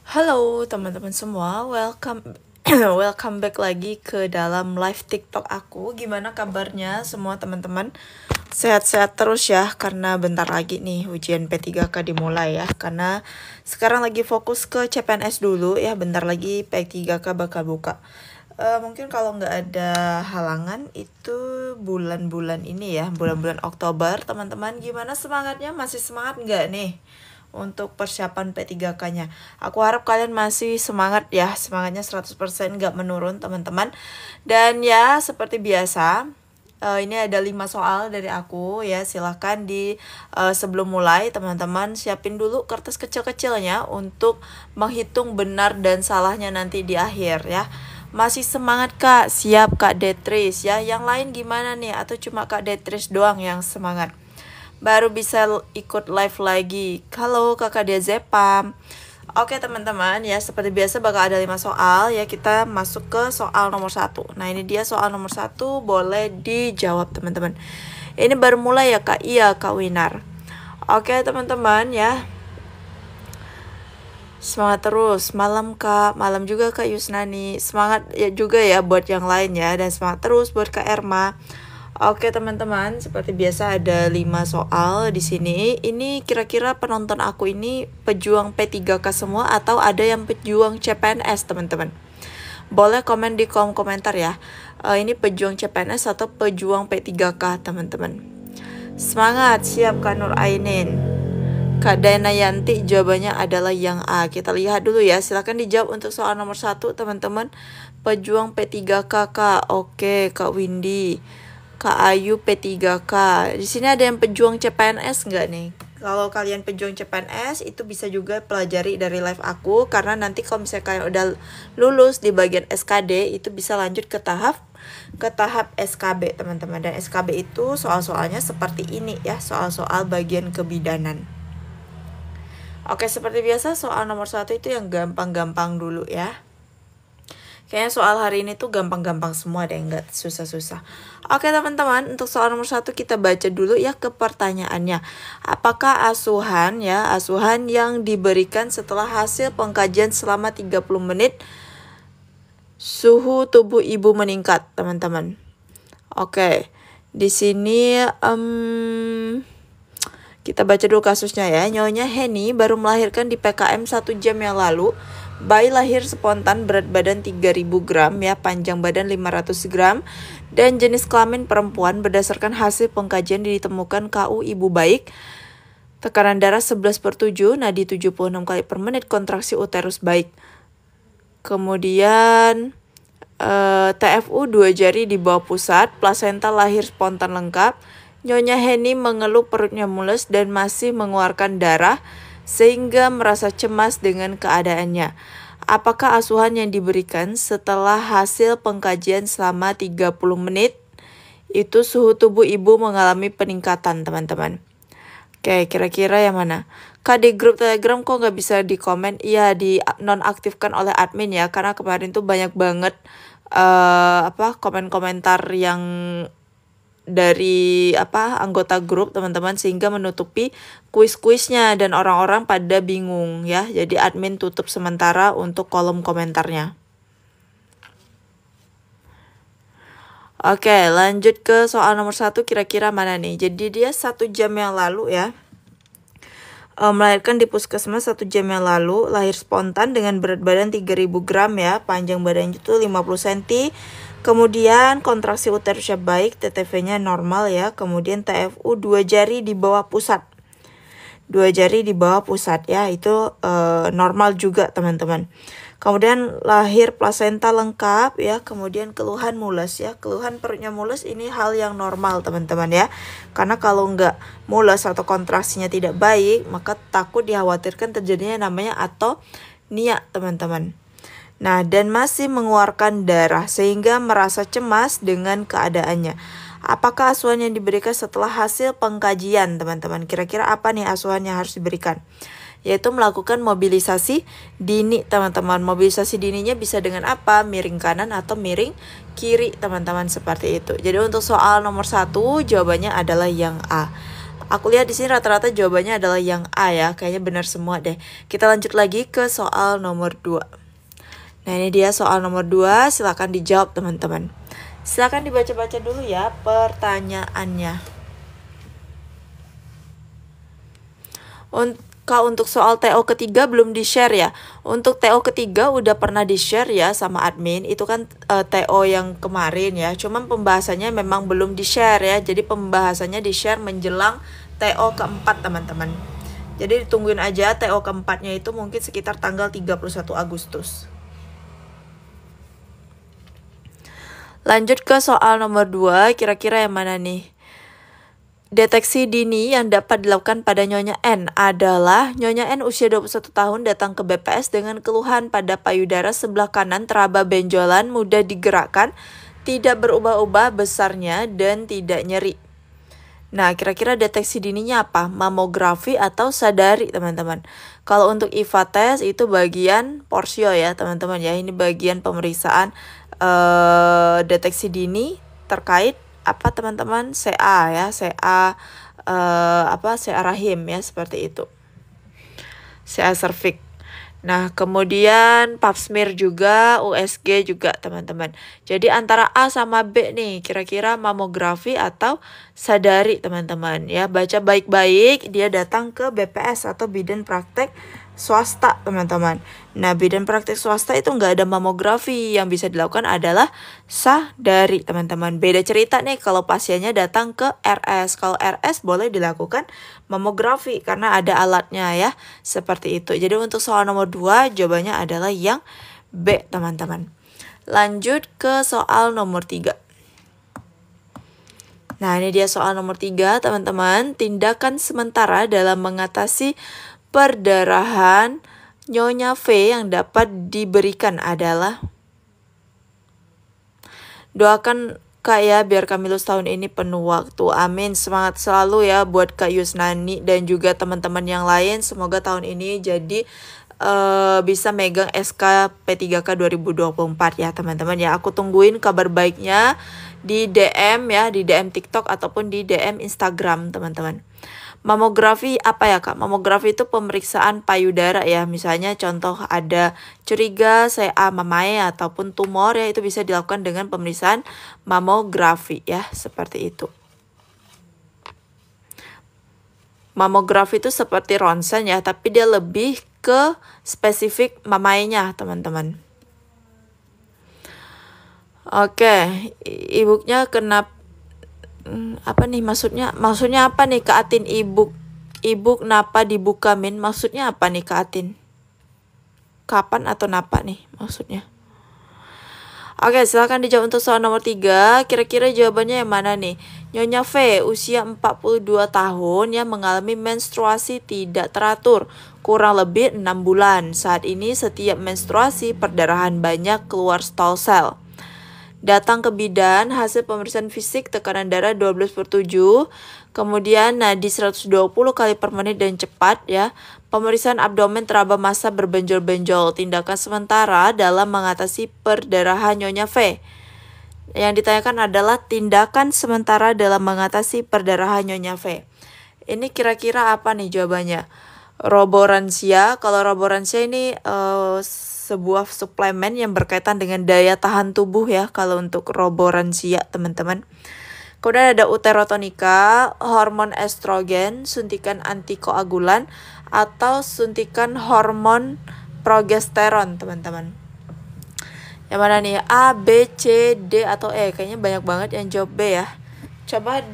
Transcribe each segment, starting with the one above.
Halo teman-teman semua, welcome welcome back lagi ke dalam live TikTok aku. Gimana kabarnya semua teman-teman? Sehat-sehat terus ya, karena bentar lagi nih ujian P3K dimulai ya. Karena sekarang lagi fokus ke CPNS dulu ya, bentar lagi P3K bakal buka. Mungkin kalau nggak ada halangan itu bulan-bulan ini ya, bulan-bulan Oktober teman-teman. Gimana semangatnya? Masih semangat nggak nih untuk persiapan P3K-nya? Aku harap kalian masih semangat ya, semangatnya 100% nggak menurun teman-teman. Dan ya seperti biasa, ini ada 5 soal dari aku ya. Silahkan sebelum mulai teman-teman siapin dulu kertas kecil-kecilnya untuk menghitung benar dan salahnya nanti di akhir ya. Masih semangat Kak? Siap Kak Detris ya. Yang lain gimana nih? Atau cuma Kak Detris doang yang semangat? Baru bisa ikut live lagi. Halo Kakak Diazepam. Oke teman-teman ya, seperti biasa bakal ada 5 soal ya. Kita masuk ke soal nomor 1. Nah ini dia soal nomor 1, boleh dijawab teman-teman. Ini baru mulai ya Kak? Iya Kak Winar. Oke teman-teman ya, semangat terus. Malam Kak, malam juga Kak Yusnani. Semangat ya juga ya buat yang lain ya. Dan semangat terus buat Kak Erma. Oke teman-teman, seperti biasa ada 5 soal di sini. Ini kira-kira penonton aku ini pejuang P3K semua atau ada yang pejuang CPNS teman-teman? Boleh komen di kolom komentar ya. Ini pejuang CPNS atau pejuang P3K teman-teman? Semangat, siap Kak Nur Ainin. Kak Danayanti jawabannya adalah yang A. Kita lihat dulu ya. Silahkan dijawab untuk soal nomor 1 teman-teman. Pejuang P3K Kak. Oke Kak Windy. Kak Ayu P3K. Di sini ada yang pejuang CPNS nggak nih? Kalau kalian pejuang CPNS itu bisa juga pelajari dari live aku. Karena nanti kalau misalnya kalian udah lulus di bagian SKD itu bisa lanjut ke tahap SKB teman-teman. Dan SKB itu soal-soalnya seperti ini ya. Soal-soal bagian kebidanan. Oke, seperti biasa soal nomor 1 itu yang gampang-gampang dulu ya. Kayaknya soal hari ini tuh gampang-gampang semua deh, nggak susah-susah. Oke teman-teman, untuk soal nomor 1 kita baca dulu ya ke pertanyaannya. Apakah asuhan yang diberikan setelah hasil pengkajian selama 30 menit suhu tubuh ibu meningkat, teman-teman? Oke, di sini kita baca dulu kasusnya ya. Nyonya Heni baru melahirkan di PKM 1 jam yang lalu. Bayi lahir spontan, berat badan 3000 gram ya, panjang badan 500 gram, dan jenis kelamin perempuan. Berdasarkan hasil pengkajian ditemukan KU ibu baik, tekanan darah 11/7, nadi 76 kali per menit, kontraksi uterus baik. Kemudian TFU 2 jari di bawah pusat, plasenta lahir spontan lengkap. Nyonya Heni mengeluh perutnya mules dan masih mengeluarkan darah sehingga merasa cemas dengan keadaannya. Apakah asuhan yang diberikan setelah hasil pengkajian selama 30 menit itu suhu tubuh ibu mengalami peningkatan, teman-teman? Oke, kira-kira yang mana? Kak, di grup Telegram kok nggak bisa di komen? Iya, di nonaktifkan oleh admin ya, karena kemarin tuh banyak banget komen-komentar yang dari anggota grup teman-teman, sehingga menutupi kuis-kuisnya dan orang-orang pada bingung ya. Jadi admin tutup sementara untuk kolom komentarnya. Oke, lanjut ke soal nomor 1, kira-kira mana nih? Jadi dia 1 jam yang lalu ya, melahirkan di puskesmas 1 jam yang lalu, lahir spontan dengan berat badan 3000 gram ya, panjang badan itu 50 cm. Kemudian kontraksi uterusnya baik, TTV-nya normal ya. Kemudian TFU 2 jari di bawah pusat. 2 jari di bawah pusat ya, itu normal juga teman-teman. Kemudian lahir plasenta lengkap ya. Kemudian keluhan mules ya. Keluhan perutnya mules ini hal yang normal teman-teman ya. Karena kalau nggak mules atau kontraksinya tidak baik, maka takut dikhawatirkan terjadinya namanya atonia teman-teman. Nah, dan masih mengeluarkan darah sehingga merasa cemas dengan keadaannya. Apakah asuhan yang diberikan setelah hasil pengkajian, teman-teman? Kira-kira apa nih asuhan yang harus diberikan? Yaitu melakukan mobilisasi dini, teman-teman. Mobilisasi dininya bisa dengan apa? Miring kanan atau miring kiri, teman-teman, seperti itu. Jadi untuk soal nomor 1 jawabannya adalah yang A. Aku lihat di sini rata-rata jawabannya adalah yang A ya, kayaknya benar semua deh. Kita lanjut lagi ke soal nomor 2. Nah, ini dia soal nomor 2, silakan dijawab teman-teman. Silakan dibaca-baca dulu ya pertanyaannya. Untuk soal TO ketiga belum di-share ya. Untuk TO ketiga udah pernah di-share ya sama admin. Itu kan TO yang kemarin ya. Cuman pembahasannya memang belum di-share ya. Jadi pembahasannya di-share menjelang TO keempat teman-teman. Jadi ditungguin aja TO keempatnya itu mungkin sekitar tanggal 31 Agustus. Lanjut ke soal nomor 2, kira-kira yang mana nih? Deteksi dini yang dapat dilakukan pada Nyonya N adalah Nyonya N usia 21 tahun datang ke BPS dengan keluhan pada payudara sebelah kanan teraba benjolan, mudah digerakkan, tidak berubah-ubah besarnya, dan tidak nyeri. Nah, kira-kira deteksi dininya apa? Mamografi atau sadari, teman-teman? Kalau untuk IVA test itu bagian porsio ya, teman-teman ya. Ini bagian pemeriksaan deteksi dini terkait apa teman-teman? CA ya, CA CA rahim ya, seperti itu. CA cervix. Nah, kemudian pap smear juga, USG juga teman-teman. Jadi antara A sama B nih, kira-kira mamografi atau sadari teman-teman ya. Baca baik-baik, dia datang ke BPS atau Bidan Praktek Swasta teman-teman. Nah, bidan praktek swasta itu nggak ada mamografi, yang bisa dilakukan adalah sadari teman-teman. Beda cerita nih kalau pasiennya datang ke RS. Kalau RS boleh dilakukan mamografi karena ada alatnya ya, seperti itu. Jadi untuk soal nomor 2 jawabannya adalah yang B teman-teman. Lanjut ke soal nomor 3. Nah, ini dia soal nomor 3 teman-teman. Tindakan sementara dalam mengatasi perdarahan Nyonya V yang dapat diberikan adalah, doakan Kak ya biar kami lulus tahun ini penuh waktu. Amin. Semangat selalu ya buat Kak Yusnani dan juga teman-teman yang lain. Semoga tahun ini jadi bisa megang SK P3K 2024 ya teman-teman ya. Aku tungguin kabar baiknya di DM ya, di DM TikTok ataupun di DM Instagram teman-teman. Mamografi apa ya Kak? Mamografi itu pemeriksaan payudara ya. Misalnya contoh ada curiga CA mamae ataupun tumor ya, itu bisa dilakukan dengan pemeriksaan mamografi ya, seperti itu. Mamografi itu seperti ronsen ya, tapi dia lebih ke spesifik mamaenya teman-teman. Oke, ibunya kenapa apa nih maksudnya apa nih Kak Atin? Ibu kenapa dibuka min, maksudnya apa nih Kak Atin? Kapan atau napa nih maksudnya? Oke, silakan dijawab untuk soal nomor 3. Kira-kira jawabannya yang mana nih? Nyonya V usia 42 tahun yang mengalami menstruasi tidak teratur kurang lebih 6 bulan. Saat ini setiap menstruasi perdarahan banyak keluar stol sel. Datang ke bidan, hasil pemeriksaan fisik tekanan darah 12/7, kemudian nadi 120 kali per menit dan cepat ya. Pemeriksaan abdomen teraba massa berbenjol-benjol. Tindakan sementara dalam mengatasi perdarahan Nyonya V. Yang ditanyakan adalah tindakan sementara dalam mengatasi perdarahan Nyonya V. Ini kira-kira apa nih jawabannya? Roboransia. Kalau roboransia ini sebuah suplemen yang berkaitan dengan daya tahan tubuh ya, kalau untuk roboransia teman-teman. Kemudian ada uterotonika, hormon estrogen, suntikan antikoagulan, atau suntikan hormon progesteron teman-teman. Yang mana nih? A, B, C, D, atau E? Kayaknya banyak banget yang jawab B ya. Coba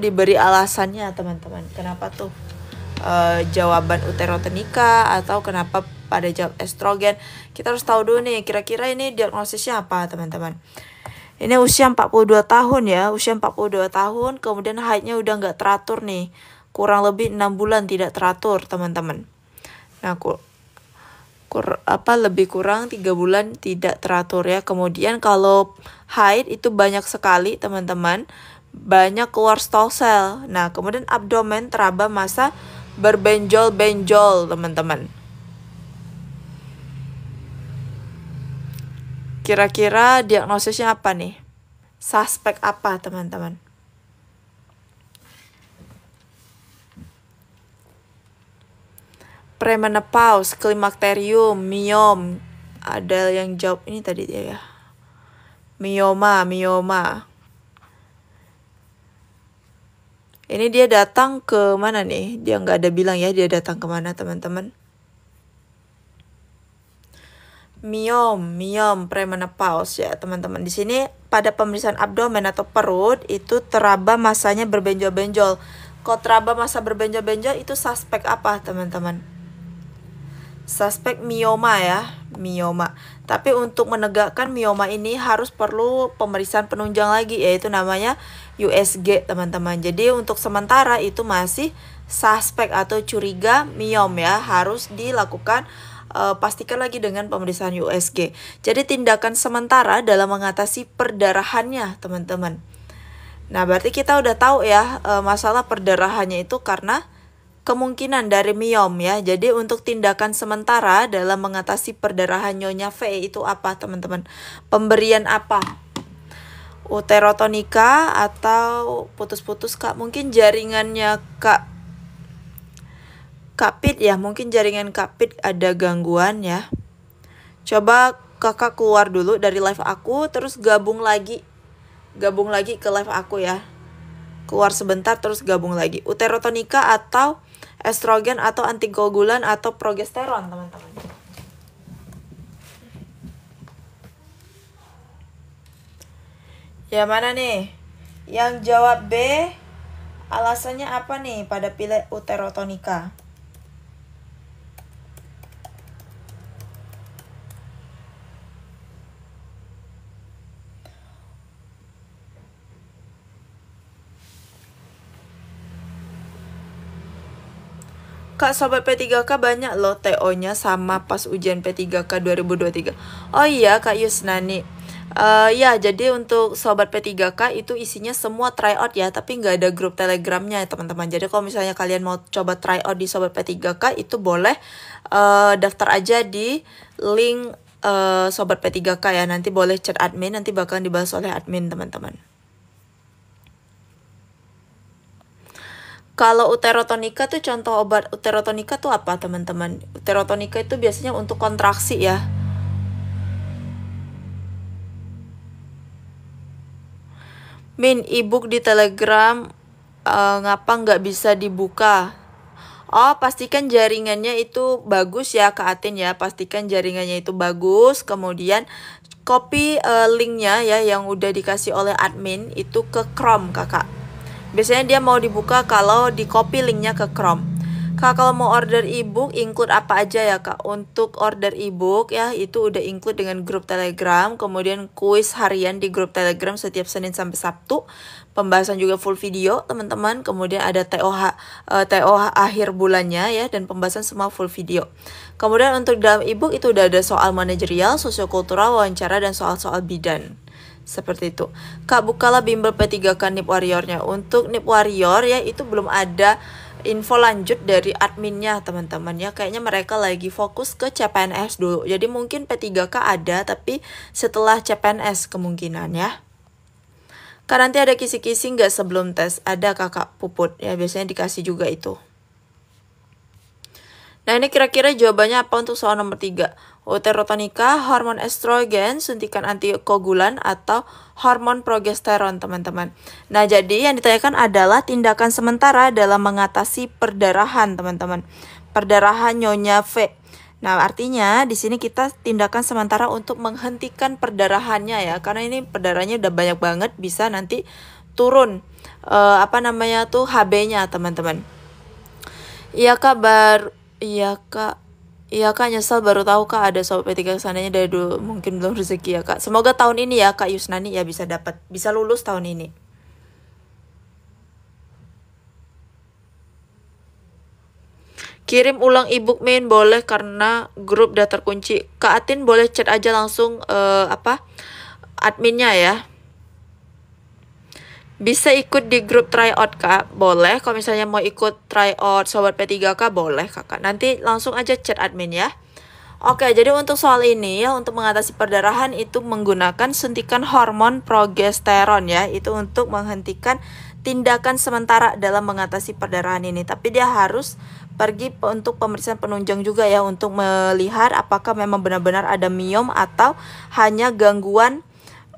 diberi alasannya teman-teman. Kenapa tuh jawaban uterotonika atau kenapa pada jawab estrogen? Kita harus tahu dulu nih, kira-kira ini diagnosisnya apa teman-teman. Ini usia 42 tahun ya, usia 42 tahun, kemudian haidnya udah nggak teratur nih, kurang lebih 6 bulan tidak teratur teman-teman. Nah, lebih kurang 3 bulan tidak teratur ya. Kemudian kalau haid itu banyak sekali teman-teman, banyak keluar stol sel. Nah, kemudian abdomen teraba massa berbenjol-benjol teman-teman. Kira-kira diagnosisnya apa nih? Suspek apa teman-teman? premenopause, klimakterium, miom. Ada yang jawab ini tadi dia ya. Mioma. Ini dia datang ke mana nih? Dia nggak ada bilang ya dia datang ke mana teman-teman. Miom, premenopause ya teman-teman. Di sini pada pemeriksaan abdomen atau perut itu teraba masanya berbenjol-benjol. Kalau teraba masa berbenjol-benjol itu suspek apa teman-teman? Suspek mioma ya, mioma. Tapi untuk menegakkan mioma ini harus perlu pemeriksaan penunjang lagi, yaitu namanya USG teman-teman. Jadi untuk sementara itu masih suspek atau curiga miom ya, harus dilakukan pastikan lagi dengan pemeriksaan USG. Jadi tindakan sementara dalam mengatasi perdarahannya teman-teman. Nah berarti kita udah tahu ya masalah perdarahannya itu karena kemungkinan dari miom ya. Jadi untuk tindakan sementara dalam mengatasi perdarahan nyonya V itu apa teman-teman? Pemberian apa? Uterotonika atau putus-putus Kak? Mungkin jaringannya Kak Pit ya. Mungkin jaringan Kak Pit ada gangguan ya. Coba kakak keluar dulu dari live aku. Terus gabung lagi ke live aku ya. Keluar sebentar terus gabung lagi. Uterotonika atau estrogen atau antikoagulan atau progesteron teman-teman. Ya mana nih? Yang jawab B. Alasannya apa nih pada pilih uterotonika? Kak, sobat P3K banyak loh TO-nya sama pas ujian P3K 2023. Oh iya Kak Yusnani. Ya jadi untuk sobat P3K itu isinya semua tryout ya, tapi nggak ada grup telegramnya ya teman-teman. Jadi kalau misalnya kalian mau coba tryout di sobat P3K itu boleh daftar aja di link sobat P3K ya. Nanti boleh chat admin, nanti bakalan dibahas oleh admin teman-teman. Kalau uterotonika tuh contoh obat uterotonika tuh apa teman-teman? Uterotonika itu biasanya untuk kontraksi ya. Min, ebook di Telegram ngapa nggak bisa dibuka? Oh, pastikan jaringannya itu bagus ya Kak Atin ya. Pastikan jaringannya itu bagus. Kemudian copy linknya ya yang udah dikasih oleh admin itu ke Chrome kakak. Biasanya dia mau dibuka kalau di copy linknya ke Chrome. Kak, kalau mau order ebook include apa aja ya Kak? Untuk order ebook ya itu udah include dengan grup Telegram, kemudian kuis harian di grup Telegram setiap Senin sampai Sabtu. Pembahasan juga full video teman-teman. Kemudian ada TOH akhir bulannya ya, dan pembahasan semua full video. Kemudian untuk dalam ebook itu udah ada soal manajerial, sosiokultural, wawancara, dan soal-soal bidan. Seperti itu. Kak, bukalah bimbel P3K NIP Warrior-nya. Untuk NIP Warrior ya itu belum ada info lanjut dari adminnya teman-teman ya. Kayaknya mereka lagi fokus ke CPNS dulu. Jadi mungkin P3K ada tapi setelah CPNS kemungkinan ya. Kak, nanti ada kisi-kisi nggak sebelum tes? Ada kakak Puput ya, biasanya dikasih juga itu. Nah ini kira-kira jawabannya apa untuk soal nomor 3? Uterotonika, hormon estrogen, suntikan antikoagulan, atau hormon progesteron teman-teman. Nah jadi yang ditanyakan adalah tindakan sementara dalam mengatasi perdarahan teman-teman. Perdarahan nyonya V. Nah artinya di sini kita tindakan sementara untuk menghentikan perdarahannya ya. Karena ini perdarahannya udah banyak banget, bisa nanti turun HB-nya teman-teman. Iya Kak, nyesel baru tahu Kak ada sobat P3 kesananya dari dulu, mungkin belum rezeki ya Kak. Semoga tahun ini ya Kak Yusnani ya bisa lulus tahun ini. Kirim ulang ebook main boleh karena grup udah terkunci. Kak Atin boleh chat aja langsung adminnya ya. Bisa ikut di grup tryout Kak, boleh. Kalau misalnya mau ikut tryout sobat P3K boleh Kakak. Nanti langsung aja chat admin ya. Oke, jadi untuk soal ini ya, untuk mengatasi perdarahan itu menggunakan suntikan hormon progesteron ya. Itu untuk menghentikan tindakan sementara dalam mengatasi perdarahan ini. Tapi dia harus untuk pemeriksaan penunjang juga ya, untuk melihat apakah memang benar-benar ada miom atau hanya gangguan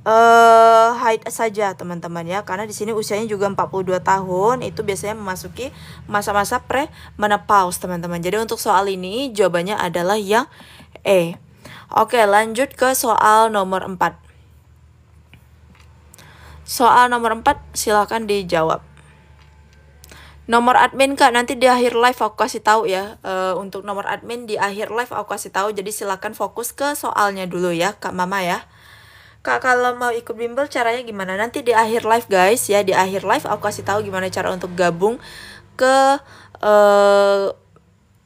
haid saja teman-teman ya. Karena di sini usianya juga 42 tahun, itu biasanya memasuki masa-masa pre-menopause teman-teman. Jadi untuk soal ini jawabannya adalah yang E. Oke, lanjut ke soal nomor 4. Soal nomor 4 silakan dijawab. Nomor admin Kak, nanti di akhir live aku kasih tahu ya. Untuk nomor admin di akhir live aku kasih tahu. Jadi silakan fokus ke soalnya dulu ya Kak Mama ya. Kak, kalau mau ikut bimbel caranya gimana? Nanti di akhir live guys ya. Di akhir live aku kasih tahu gimana cara untuk gabung ke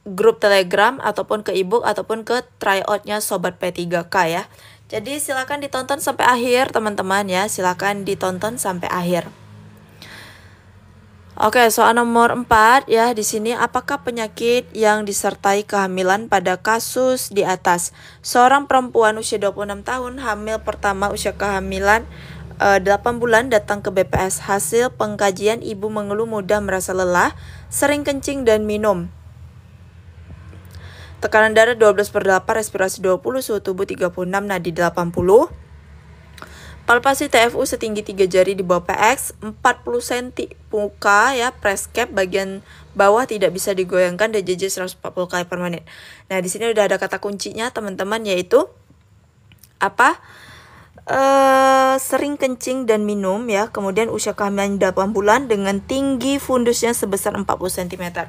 grup Telegram ataupun ke ebook ataupun ke tryoutnya Sobat P3K ya. Jadi silakan ditonton sampai akhir teman-teman ya. Silakan ditonton sampai akhir. Oke, soal nomor 4 ya. Di sini apakah penyakit yang disertai kehamilan pada kasus di atas? Seorang perempuan usia 26 tahun hamil pertama usia kehamilan 8 bulan datang ke BPS. Hasil pengkajian, ibu mengeluh mudah merasa lelah, sering kencing dan minum. Tekanan darah 12/8, respirasi 20, suhu tubuh 36, nadi 80. Palpasi TFU setinggi 3 jari di bawah PX, 40 cm muka ya, press cap bagian bawah tidak bisa digoyangkan, DJJ 140 kali per menit. Nah, di sini udah ada kata kuncinya teman-teman, yaitu apa? Sering kencing dan minum ya. Kemudian usia kehamilan 8 bulan dengan tinggi fundusnya sebesar 40 cm.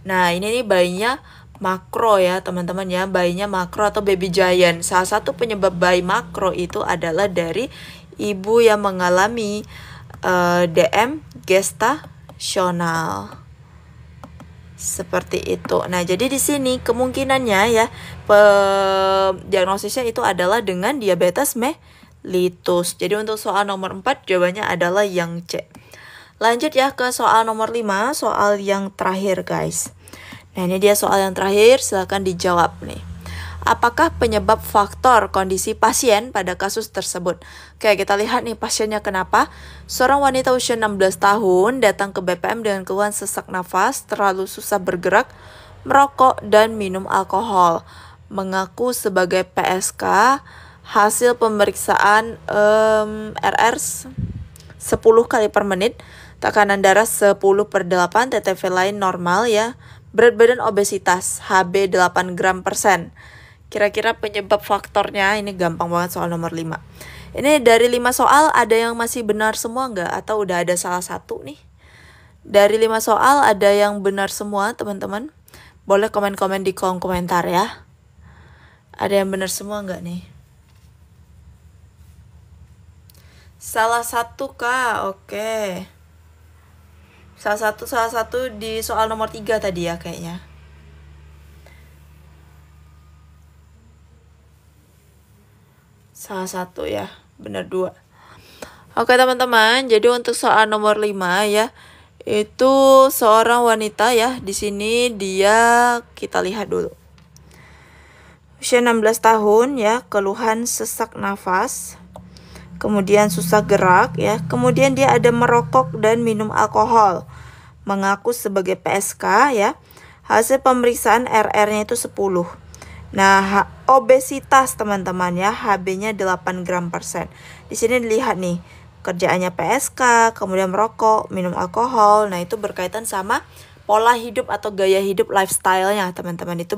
Nah, ini nih bayinya makro ya teman-teman ya, bayinya makro atau baby giant. Salah satu penyebab bayi makro itu adalah dari ibu yang mengalami DM gestasional. Seperti itu. Nah, jadi di sini kemungkinannya ya diagnosisnya itu adalah dengan diabetes mellitus. Jadi untuk soal nomor 4 jawabannya adalah yang C. Lanjut ya ke soal nomor 5, soal yang terakhir guys. Nah, ini dia soal yang terakhir, silahkan dijawab nih. Apakah penyebab faktor kondisi pasien pada kasus tersebut? Oke, kita lihat nih pasiennya kenapa. Seorang wanita usia 16 tahun datang ke BPM dengan keluhan sesak nafas, terlalu susah bergerak, merokok, dan minum alkohol. Mengaku sebagai PSK, hasil pemeriksaan RR 10 kali per menit, tekanan darah 10/8, TTV lain normal ya. Berat badan obesitas, HB 8 gram %. Kira-kira penyebab faktornya, ini gampang banget soal nomor 5. Ini dari 5 soal ada yang masih benar semua nggak? Atau udah ada salah satu nih? Dari 5 soal ada yang benar semua teman-teman? Boleh komen-komen di kolom komentar ya. Ada yang benar semua nggak nih? Salah satu Kak, oke. Salah satu di soal nomor 3 tadi ya kayaknya. Salah satu ya, benar 2. Oke teman-teman, jadi untuk soal nomor 5 ya, itu seorang wanita ya. Di sini dia, kita lihat dulu. Usia 16 tahun ya, keluhan sesak nafas, kemudian susah gerak ya, kemudian dia ada merokok dan minum alkohol. Mengaku sebagai PSK ya. Hasil pemeriksaan RR-nya itu 10. Nah, obesitas teman-teman ya, HB-nya 8 gram %. Di sini dilihat nih, kerjaannya PSK, kemudian merokok, minum alkohol. Nah, itu berkaitan sama pola hidup atau gaya hidup lifestyle-nya teman-teman. Itu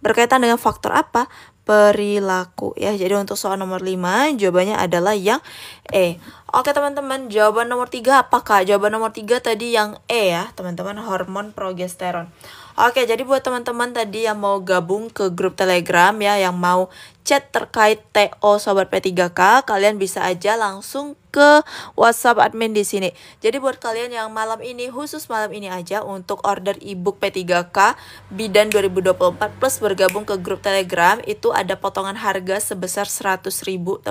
berkaitan dengan faktor apa? Perilaku ya. Jadi untuk soal nomor 5 jawabannya adalah yang E. Oke teman-teman, jawaban nomor 3 apakah? Jawaban nomor 3 tadi yang E ya teman-teman, hormon progesteron. Oke, jadi buat teman-teman tadi yang mau gabung ke grup Telegram ya, yang mau chat terkait TO Sobat P3K, kalian bisa aja langsung ke WhatsApp admin di sini. Jadi buat kalian yang malam ini, khusus malam ini aja untuk order ebook P3K Bidan 2024 plus bergabung ke grup Telegram, itu ada potongan harga sebesar 100.000,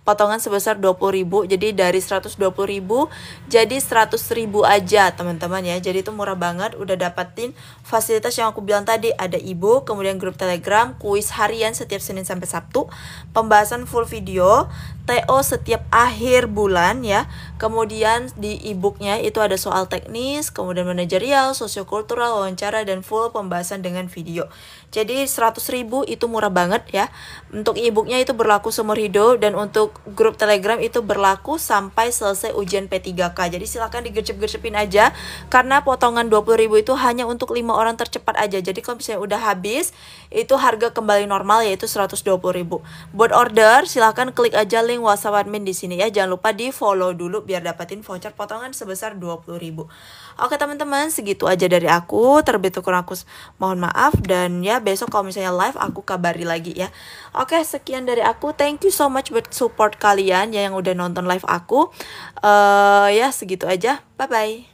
potongan sebesar 20.000. Jadi dari 120.000 jadi 100.000 aja teman-teman ya. Jadi itu murah banget, udah dapetin fasilitas yang aku bilang tadi, ada ebook, kemudian grup Telegram, kuis harian setiap Senin sampai Sabtu, pembahasan full video, TO setiap akhir bulan ya. Kemudian di e-booknya itu ada soal teknis, kemudian manajerial, sosiokultural, wawancara, dan full pembahasan dengan video. Jadi 100.000 itu murah banget ya. Untuk e-booknya itu berlaku seumur hidup, dan untuk grup Telegram itu berlaku sampai selesai ujian P3K. Jadi silakan digercep-gercepin aja, karena potongan 20.000 itu hanya untuk 5 orang tercepat aja. Jadi kalau misalnya udah habis, itu harga kembali normal yaitu 120.000. Buat order silakan klik aja link WhatsApp admin di sini ya. Jangan lupa di follow dulu biar dapetin voucher potongan sebesar 20.000. Oke teman-teman, segitu aja dari aku. Terlebih kurang aku mohon maaf, dan ya besok kalau misalnya live aku kabari lagi ya. Oke, sekian dari aku. Thank you so much buat support kalian ya yang udah nonton live aku. Ya segitu aja. Bye bye.